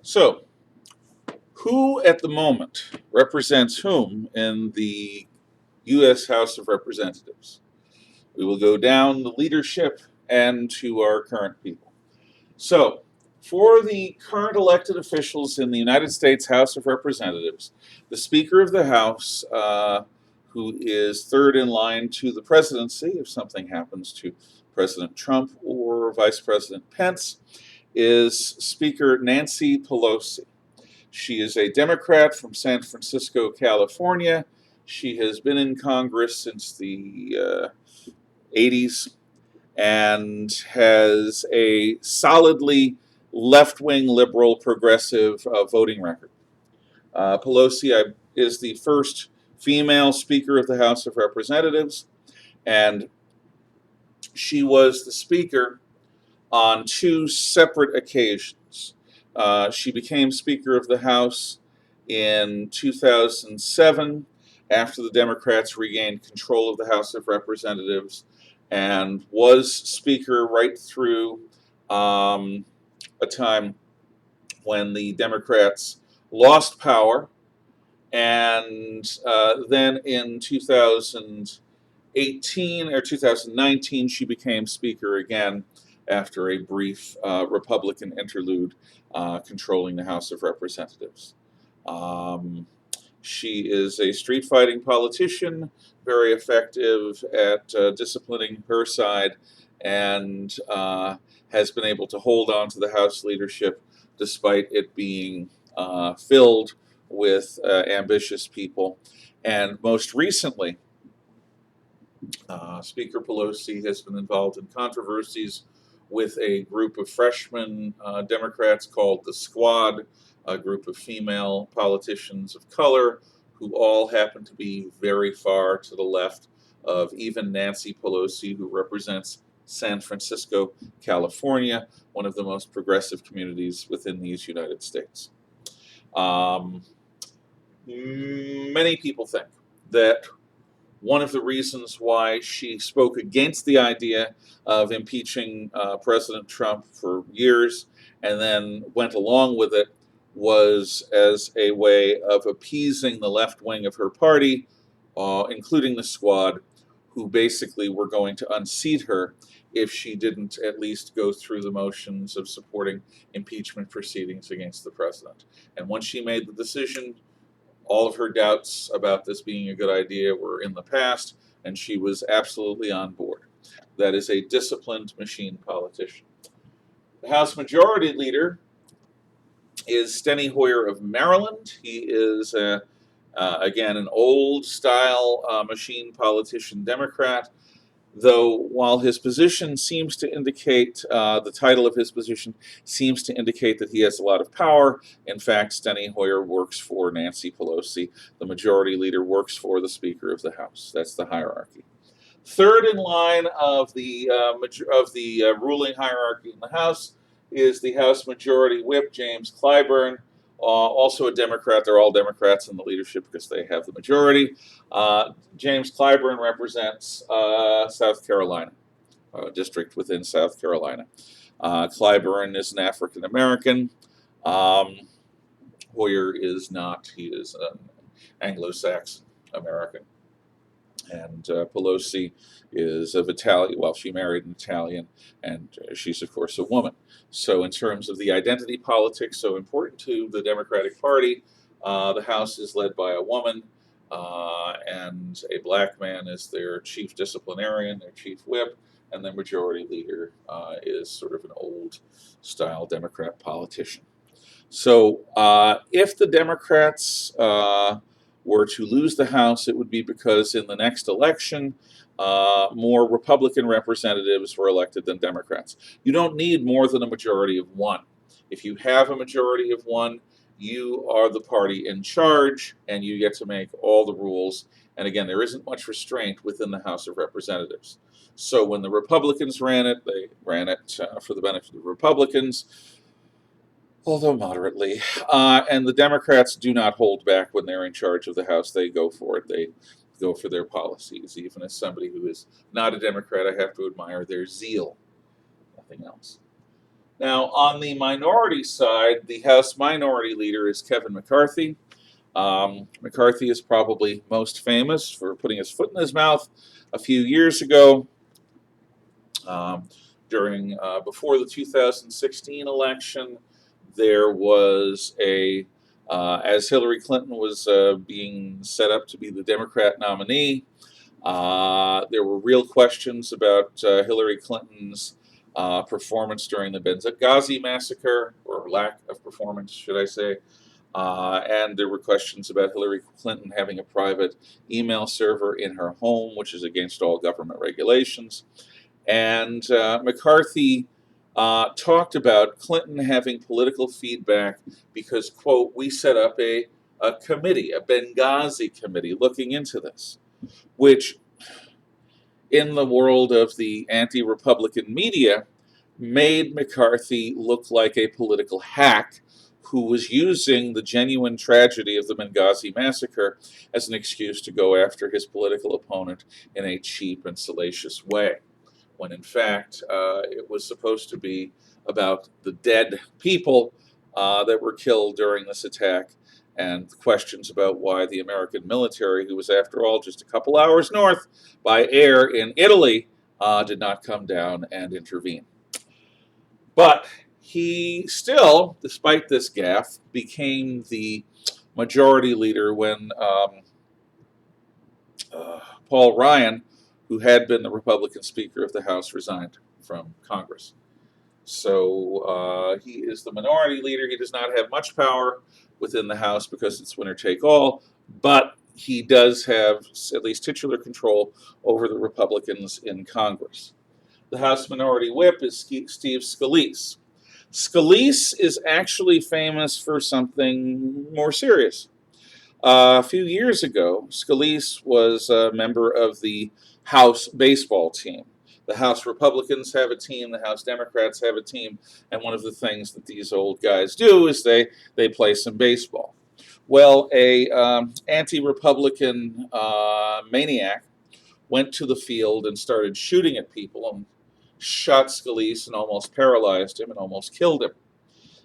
So, who at the moment represents whom in the U.S. House of Representatives? We will go down the leadership and to our current people. So, for the current elected officials in the United States House of Representatives, the Speaker of the House, who is third in line to the presidency if something happens to President Trump or Vice President Pence, is Speaker Nancy Pelosi. She is a Democrat from San Francisco, California. She has been in Congress since the 80s and has a solidly left-wing liberal progressive voting record. Pelosi is the first female Speaker of the House of Representatives, and she was the Speaker on two separate occasions. She became Speaker of the House in 2007 after the Democrats regained control of the House of Representatives, and was Speaker right through a time when the Democrats lost power. And then in 2018 or 2019, she became Speaker again after a brief Republican interlude controlling the House of Representatives. She is a street fighting politician, very effective at disciplining her side, and has been able to hold on to the House leadership despite it being filled with ambitious people. And most recently, Speaker Pelosi has been involved in controversies with a group of freshman Democrats called the Squad, a group of female politicians of color who all happen to be very far to the left of even Nancy Pelosi, who represents San Francisco, California, one of the most progressive communities within these United States. Many people think that one of the reasons why she spoke against the idea of impeaching President Trump for years and then went along with it was as a way of appeasing the left wing of her party, including the Squad, who basically were going to unseat her if she didn't at least go through the motions of supporting impeachment proceedings against the president. And once she made the decision, all of her doubts about this being a good idea were in the past, and she was absolutely on board. That is a disciplined machine politician. The House Majority Leader is Steny Hoyer of Maryland. He is, again, an old-style machine politician Democrat, though while his position seems to indicate, the title of his position seems to indicate that he has a lot of power. In fact, Steny Hoyer works for Nancy Pelosi. The Majority Leader works for the Speaker of the House. That's the hierarchy. Third in line of the ruling hierarchy in the House is the House Majority Whip, James Clyburn, also a Democrat. They're all Democrats in the leadership because they have the majority. James Clyburn represents South Carolina, a district within South Carolina. Clyburn is an African American. Hoyer is not. He is an Anglo-Saxon American. And Pelosi is of Italian, well, she married an Italian, and she's, of course, a woman. So in terms of the identity politics so important to the Democratic Party, the House is led by a woman, and a black man is their chief disciplinarian, their chief whip, and the Majority Leader is sort of an old-style Democrat politician. So if the Democrats were to lose the House, it would be because in the next election, more Republican representatives were elected than Democrats. You don't need more than a majority of one. If you have a majority of one, you are the party in charge, and you get to make all the rules. And again, there isn't much restraint within the House of Representatives. So when the Republicans ran it, they ran it for the benefit of the Republicans, although moderately. And the Democrats do not hold back when they're in charge of the House. They go for it. They go for their policies. Even as somebody who is not a Democrat, I have to admire their zeal. Nothing else. Now, on the minority side, the House Minority Leader is Kevin McCarthy. McCarthy is probably most famous for putting his foot in his mouth a few years ago um, during before the 2016 election. There was as Hillary Clinton was being set up to be the Democrat nominee. There were real questions about Hillary Clinton's performance during the Benghazi massacre, or lack of performance, should I say. And there were questions about Hillary Clinton having a private email server in her home, which is against all government regulations. And McCarthy talked about Clinton having political feedback because, quote, we set up a committee, a Benghazi committee, looking into this, which in the world of the anti-Republican media made McCarthy look like a political hack who was using the genuine tragedy of the Benghazi massacre as an excuse to go after his political opponent in a cheap and salacious way, when in fact it was supposed to be about the dead people that were killed during this attack, and questions about why the American military, who was after all just a couple hours north by air in Italy, did not come down and intervene. But he still, despite this gaffe, became the majority leader when Paul Ryan, who had been the Republican Speaker of the House, resigned from Congress. So he is the minority leader. He does not have much power within the House because it's winner take all, but he does have at least titular control over the Republicans in Congress. The House Minority Whip is Steve Scalise. Scalise is actually famous for something more serious. A few years ago, Scalise was a member of the House baseball team. The House Republicans have a team, the House Democrats have a team, and one of the things that these old guys do is they play some baseball. Well, a anti-Republican maniac went to the field and started shooting at people and shot Scalise and almost paralyzed him and almost killed him.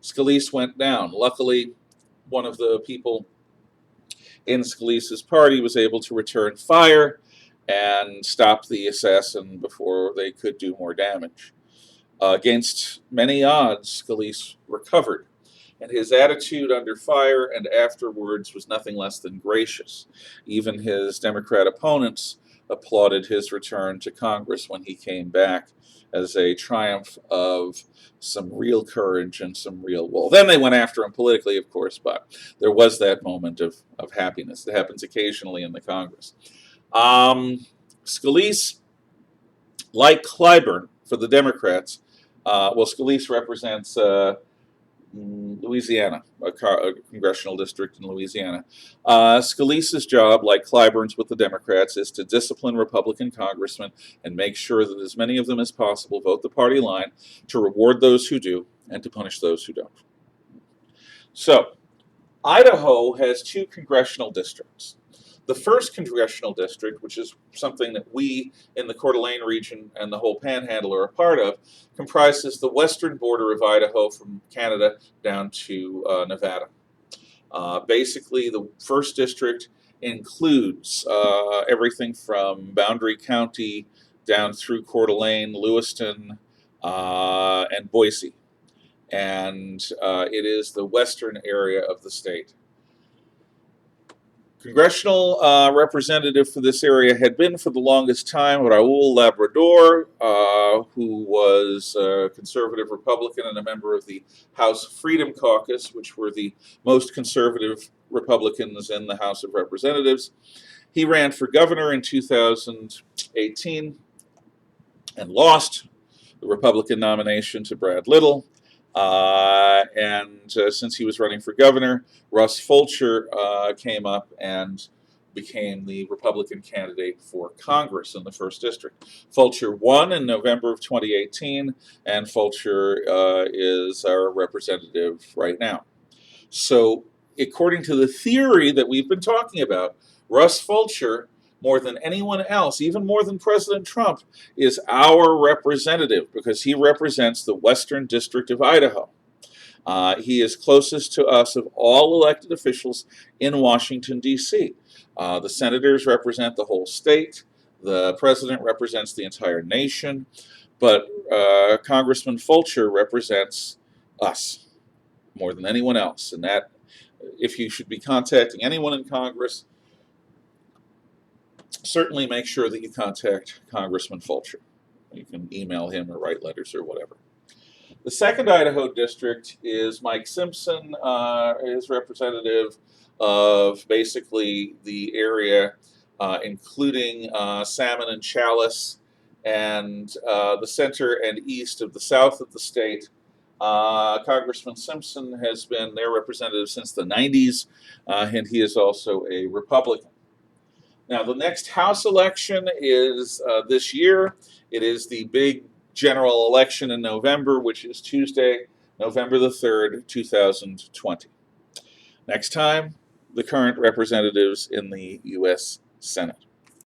Scalise went down. Luckily, one of the people in Scalise's party was able to return fire and stop the assassin before they could do more damage. Against many odds, Scalise recovered, and his attitude under fire and afterwards was nothing less than gracious. Even his Democrat opponents applauded his return to Congress when he came back as a triumph of some real courage and some real will. Then they went after him politically, of course, but there was that moment of happiness that happens occasionally in the Congress. Scalise, like Clyburn for the Democrats, Scalise represents Louisiana, a congressional district in Louisiana. Scalise's job, like Clyburn's with the Democrats, is to discipline Republican congressmen and make sure that as many of them as possible vote the party line, to reward those who do and to punish those who don't. So, Idaho has two congressional districts. The first congressional district, which is something that we in the Coeur d'Alene region and the whole Panhandle are a part of, comprises the western border of Idaho from Canada down to Nevada. Basically, the first district includes everything from Boundary County down through Coeur d'Alene, Lewiston, and Boise. And it is the western area of the state. Congressional representative for this area had been for the longest time Raul Labrador, who was a conservative Republican and a member of the House Freedom Caucus, which were the most conservative Republicans in the House of Representatives. He ran for governor in 2018 and lost the Republican nomination to Brad Little. Since he was running for governor, Russ Fulcher came up and became the Republican candidate for Congress in the first district. Fulcher won in November of 2018, and Fulcher is our representative right now. So, according to the theory that we've been talking about, Russ Fulcher more than anyone else, even more than President Trump, is our representative because he represents the Western District of Idaho. He is closest to us of all elected officials in Washington, D.C. The senators represent the whole state. The president represents the entire nation. But Congressman Fulcher represents us more than anyone else. And that, if you should be contacting anyone in Congress, certainly make sure that you contact Congressman Fulcher. You can email him or write letters or whatever. The second Idaho district is Mike Simpson, is representative of basically the area, including Salmon and Chalice, and the center and east of the south of the state. Congressman Simpson has been their representative since the 90s, and he is also a Republican. Now, the next House election is this year. It is the big general election in November, which is Tuesday, November the 3rd, 2020. Next time, the current representatives in the U.S. Senate.